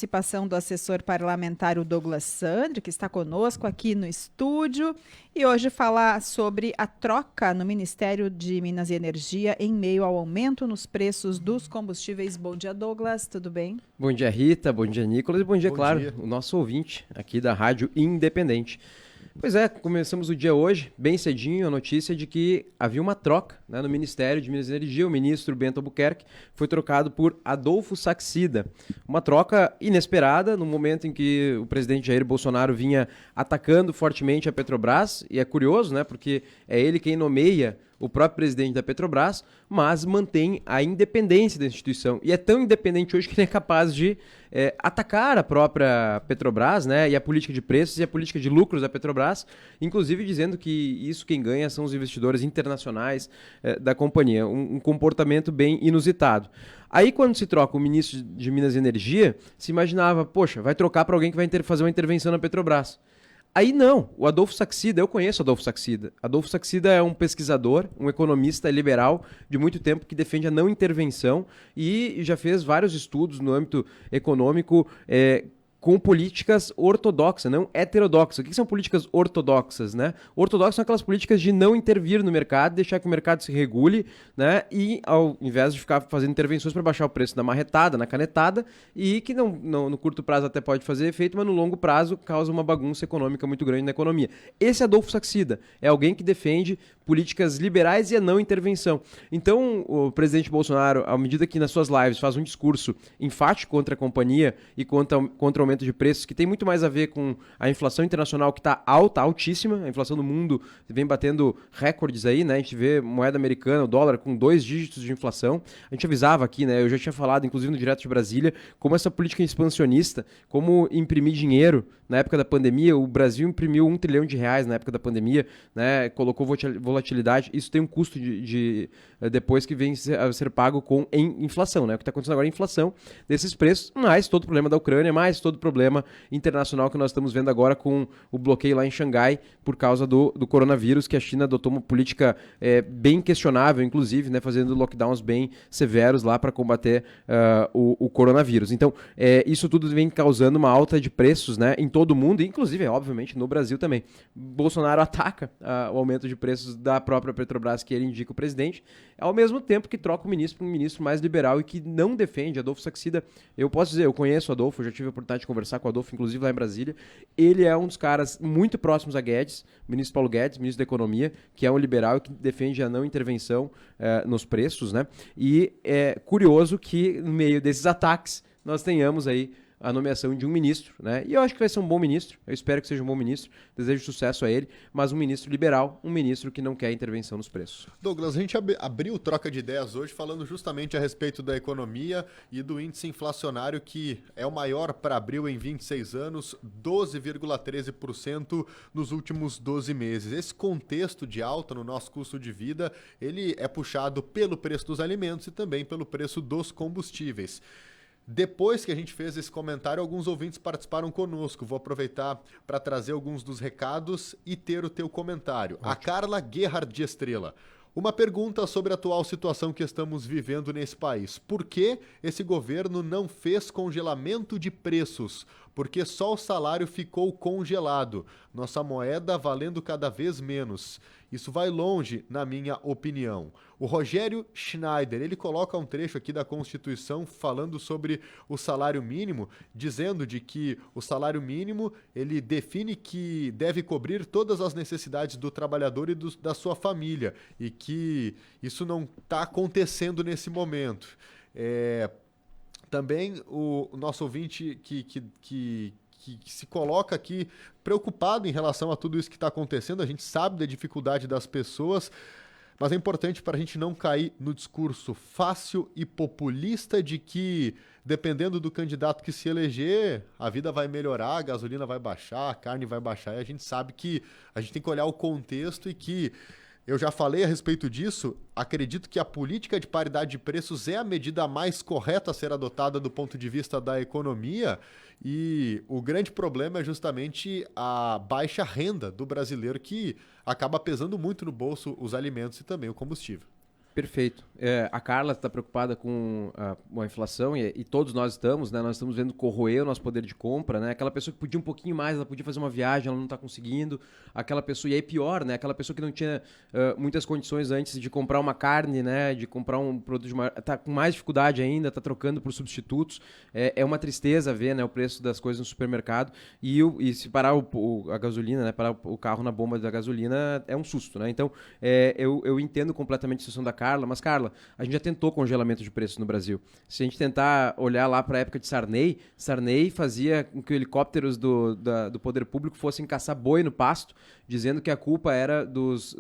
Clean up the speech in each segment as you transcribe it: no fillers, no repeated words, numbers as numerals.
participação do assessor parlamentar, o Douglas Sandri, que está conosco aqui no estúdio, e hoje falar sobre a troca no Ministério de Minas e Energia em meio ao aumento nos preços dos combustíveis. Bom dia, Douglas, tudo bem? Bom dia, Rita, bom dia, Nicolas, e bom dia, claro, dia. o nosso ouvinte aqui da Rádio Independente. Pois é, começamos o dia hoje, bem cedinho, a notícia de que havia uma troca, né, no Ministério de Minas e Energia. O ministro Bento Albuquerque foi trocado por Adolfo Saxida. Uma troca inesperada no momento em que o presidente Jair Bolsonaro vinha atacando fortemente a Petrobras. E é curioso, né, porque é ele quem nomeia o próprio presidente da Petrobras, mas mantém a independência da instituição. E é tão independente hoje que ele é capaz de atacar a própria Petrobras, né, e a política de preços e a política de lucros da Petrobras, inclusive dizendo que isso quem ganha são os investidores internacionais da companhia. Um comportamento bem inusitado. Aí, quando se troca o ministro de Minas e Energia, se imaginava, poxa, vai trocar para alguém que vai fazer uma intervenção na Petrobras. Aí não, o Adolfo Saxida, eu conheço o Adolfo Saxida. Adolfo Saxida é um pesquisador, um economista liberal de muito tempo que defende a não intervenção e já fez vários estudos no âmbito econômico com políticas ortodoxas, não heterodoxas. O que são políticas ortodoxas, né? Ortodoxas são aquelas políticas de não intervir no mercado, deixar que o mercado se regule, né? E ao invés de ficar fazendo intervenções para baixar o preço na marretada, na canetada, e que não, no curto prazo até pode fazer efeito, mas no longo prazo causa uma bagunça econômica muito grande na economia. Esse é Adolfo Saxida, é alguém que defende políticas liberais e a não intervenção. Então, o presidente Bolsonaro, à medida que nas suas lives faz um discurso enfático contra a companhia e contra o aumento de preços, que tem muito mais a ver com a inflação internacional que está alta, altíssima, a inflação do mundo vem batendo recordes aí, né? A gente vê moeda americana, o dólar com 2 dígitos de inflação. A gente avisava aqui, né? Eu já tinha falado, inclusive no Direto de Brasília, como essa política expansionista, como imprimir dinheiro na época da pandemia. O Brasil imprimiu R$1 trilhão na época da pandemia, né? Colocou volatilidade. Isso tem um custo depois que vem a ser pago em inflação, né? O que está acontecendo agora é a inflação desses preços, mais todo o problema da Ucrânia, mais todo o problema internacional que nós estamos vendo agora com o bloqueio lá em Xangai por causa do coronavírus, que a China adotou uma política bem questionável, inclusive, né? Fazendo lockdowns bem severos lá para combater o coronavírus. Então, isso tudo vem causando uma alta de preços, né? Em todo o mundo, inclusive, obviamente, no Brasil também. Bolsonaro ataca o aumento de preços da própria Petrobras, que ele indica o presidente, ao mesmo tempo que troca o ministro para um ministro mais liberal e que não defende Adolfo Saxida. Eu posso dizer, eu conheço o Adolfo, eu já tive a oportunidade de conversar com o Adolfo, inclusive lá em Brasília. Ele é um dos caras muito próximos a Guedes, ministro Paulo Guedes, ministro da Economia, que é um liberal e que defende a não intervenção nos preços, né? E é curioso que, no meio desses ataques, nós tenhamos aí a nomeação de um ministro, né? E eu acho que vai ser um bom ministro, eu espero que seja um bom ministro, desejo sucesso a ele, mas um ministro liberal, um ministro que não quer intervenção nos preços. Douglas, a gente abriu troca de ideias hoje falando justamente a respeito da economia e do índice inflacionário que é o maior para abril em 26 anos, 12,13% nos últimos 12 meses. Esse contexto de alta no nosso custo de vida, ele é puxado pelo preço dos alimentos e também pelo preço dos combustíveis. Depois que a gente fez esse comentário, alguns ouvintes participaram conosco. Vou aproveitar para trazer alguns dos recados e ter o teu comentário. Ótimo. A Carla Gerhard de Estrela. Uma pergunta sobre a atual situação que estamos vivendo nesse país. Por que esse governo não fez congelamento de preços? Porque só o salário ficou congelado. Nossa moeda valendo cada vez menos. Isso vai longe, na minha opinião. O Rogério Schneider, ele coloca um trecho aqui da Constituição falando sobre o salário mínimo, dizendo de que o salário mínimo, ele define que deve cobrir todas as necessidades do trabalhador e da sua família, e que isso não está acontecendo nesse momento. Também o nosso ouvinte que se coloca aqui preocupado em relação a tudo isso que está acontecendo. A gente sabe da dificuldade das pessoas, mas é importante para a gente não cair no discurso fácil e populista de que, dependendo do candidato que se eleger, a vida vai melhorar, a gasolina vai baixar, a carne vai baixar, e a gente sabe que a gente tem que olhar o contexto e que eu já falei a respeito disso, acredito que a política de paridade de preços é a medida mais correta a ser adotada do ponto de vista da economia, e o grande problema é justamente a baixa renda do brasileiro, que acaba pesando muito no bolso os alimentos e também o combustível. Perfeito. A Carla está preocupada com a inflação e todos nós estamos, né? Nós estamos vendo corroer o nosso poder de compra, né? Aquela pessoa que podia um pouquinho mais, ela podia fazer uma viagem, ela não está conseguindo. Aquela pessoa, e aí pior, né? Aquela pessoa que não tinha muitas condições antes de comprar uma carne, né? De comprar um produto de tá com mais dificuldade ainda, tá trocando por substitutos. É uma tristeza ver, né? O preço das coisas no supermercado e se parar a gasolina, né? Parar o carro na bomba da gasolina é um susto, né? Então, eu entendo completamente a situação da Carla, mas Carla, a gente já tentou congelamento de preços no Brasil. Se a gente tentar olhar lá para a época de Sarney fazia com que helicópteros do poder público fossem caçar boi no pasto, dizendo que a culpa era dos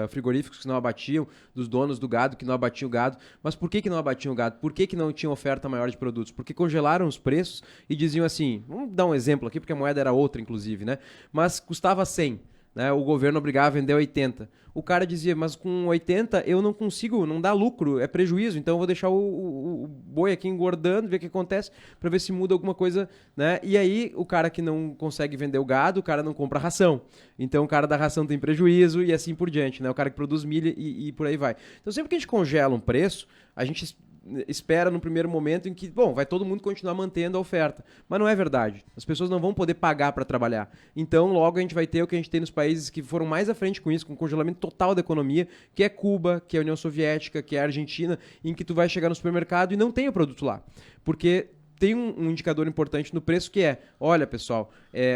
frigoríficos que não abatiam, dos donos do gado que não abatiam o gado. Mas por que não abatiam o gado? Por que não tinha oferta maior de produtos? Porque congelaram os preços e diziam assim, vamos dar um exemplo aqui, porque a moeda era outra, inclusive, né? Mas custava 100. Né, o governo obrigava a vender 80. O cara dizia, mas com 80 eu não consigo, não dá lucro, é prejuízo, então eu vou deixar o boi aqui engordando, ver o que acontece, para ver se muda alguma coisa, né? E aí o cara que não consegue vender o gado, o cara não compra ração. Então o cara da ração tem prejuízo e assim por diante, né? O cara que produz milho e por aí vai. Então sempre que a gente congela um preço, a gente espera no primeiro momento em que, bom, vai todo mundo continuar mantendo a oferta. Mas não é verdade. As pessoas não vão poder pagar para trabalhar. Então, logo a gente vai ter o que a gente tem nos países que foram mais à frente com isso, com o congelamento total da economia, que é Cuba, que é a União Soviética, que é a Argentina, em que tu vai chegar no supermercado e não tem o produto lá. Porque tem um indicador importante no preço que é, olha, pessoal,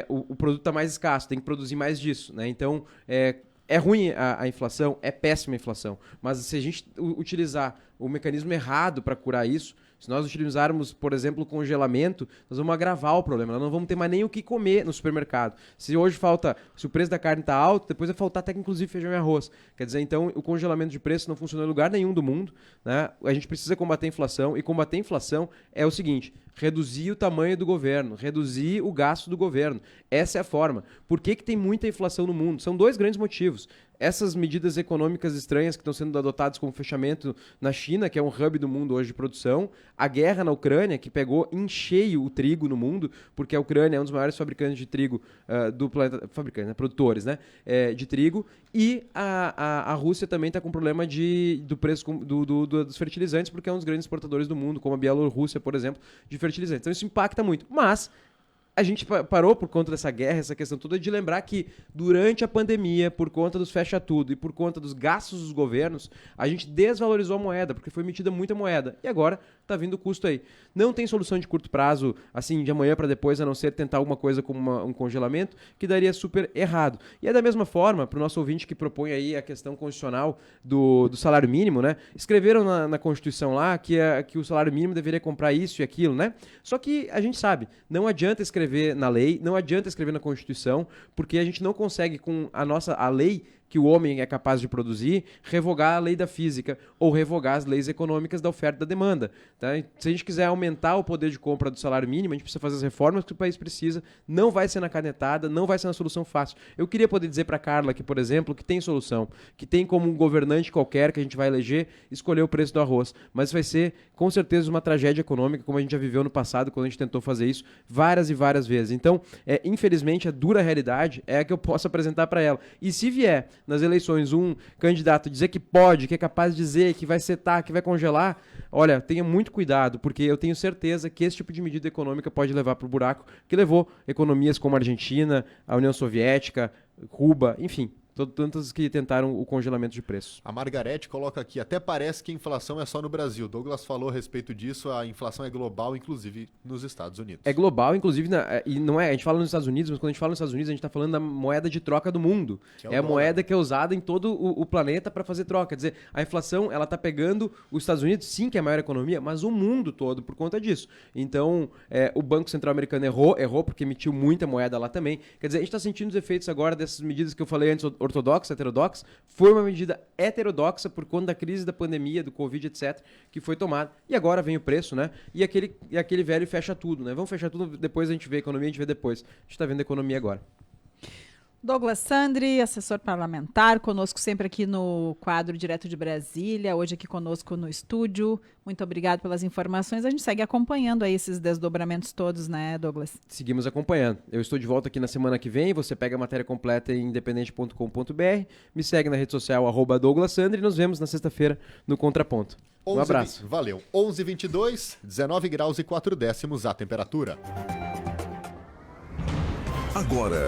o produto está mais escasso, tem que produzir mais disso, né? Então, é ruim a inflação, é péssima a inflação, mas se a gente utilizar o mecanismo errado para curar isso, se nós utilizarmos, por exemplo, o congelamento, nós vamos agravar o problema, nós não vamos ter mais nem o que comer no supermercado. Se o preço da carne está alto, depois vai faltar até inclusive feijão e arroz. Quer dizer, então, o congelamento de preço não funciona em lugar nenhum do mundo, né? A gente precisa combater a inflação, e combater a inflação é o seguinte, reduzir o tamanho do governo, reduzir o gasto do governo. Essa é a forma. Por que tem muita inflação no mundo? São dois grandes motivos. Essas medidas econômicas estranhas que estão sendo adotadas como fechamento na China, que é um hub do mundo hoje de produção, a guerra na Ucrânia, que pegou em cheio o trigo no mundo, porque a Ucrânia é um dos maiores fabricantes de trigo do planeta, fabricantes, né? Produtores, né? De trigo, e a Rússia também está com problema do preço dos fertilizantes, porque é um dos grandes exportadores do mundo, como a Bielorrússia, por exemplo, de fertilizantes. Então isso impacta muito. Mas a gente parou por conta dessa guerra, essa questão toda, de lembrar que durante a pandemia, por conta dos fecha-tudo e por conta dos gastos dos governos, a gente desvalorizou a moeda, porque foi emitida muita moeda. E agora está vindo o custo aí. Não tem solução de curto prazo, assim, de amanhã para depois, a não ser tentar alguma coisa como um congelamento, que daria super errado. E é da mesma forma, para o nosso ouvinte que propõe aí a questão constitucional do salário mínimo, né? Escreveram na Constituição lá que o salário mínimo deveria comprar isso e aquilo, né? Só que a gente sabe, não adianta escrever na lei, não adianta escrever na Constituição, porque a gente não consegue, com a lei que o homem é capaz de produzir, revogar a lei da física ou revogar as leis econômicas da oferta e da demanda. Tá? Se a gente quiser aumentar o poder de compra do salário mínimo, a gente precisa fazer as reformas que o país precisa, não vai ser na canetada, não vai ser uma solução fácil. Eu queria poder dizer para a Carla aqui, por exemplo, que tem solução, que tem como um governante qualquer que a gente vai eleger escolher o preço do arroz, mas vai ser com certeza uma tragédia econômica, como a gente já viveu no passado, quando a gente tentou fazer isso várias e várias vezes. Então, infelizmente, a dura realidade é a que eu posso apresentar para ela. E se vier nas eleições um candidato dizer que pode, que é capaz de dizer, que vai setar, que vai congelar, olha, tenha muito cuidado, porque eu tenho certeza que esse tipo de medida econômica pode levar para o buraco que levou economias como a Argentina, a União Soviética, Cuba, enfim, tantas que tentaram o congelamento de preços. A Margarete coloca aqui, até parece que a inflação é só no Brasil. Douglas falou a respeito disso, a inflação é global, inclusive nos Estados Unidos. É global, inclusive, e não é, a gente fala nos Estados Unidos, mas quando a gente fala nos Estados Unidos, a gente está falando da moeda de troca do mundo. É a moeda que é usada em todo o planeta para fazer troca. Quer dizer, a inflação, ela está pegando os Estados Unidos, sim, que é a maior economia, mas o mundo todo por conta disso. Então, o Banco Central Americano errou porque emitiu muita moeda lá também. Quer dizer, a gente está sentindo os efeitos agora dessas medidas que eu falei antes, ortodoxa, heterodoxa, foi uma medida heterodoxa por conta da crise da pandemia, do Covid, etc., que foi tomada. E agora vem o preço, né? E aquele velho fecha tudo, né? Vamos fechar tudo, depois a gente vê a economia, a gente vê depois. A gente está vendo a economia agora. Douglas Sandri, assessor parlamentar, conosco sempre aqui no quadro Direto de Brasília, hoje aqui conosco no estúdio. Muito obrigado pelas informações. A gente segue acompanhando aí esses desdobramentos todos, né, Douglas? Seguimos acompanhando. Eu estou de volta aqui na semana que vem. Você pega a matéria completa em independente.com.br. Me segue na rede social @Douglas Sandri e nos vemos na sexta-feira no Contraponto. Um abraço. Valeu. 11h22, 19 graus e 4 décimos a temperatura. Agora.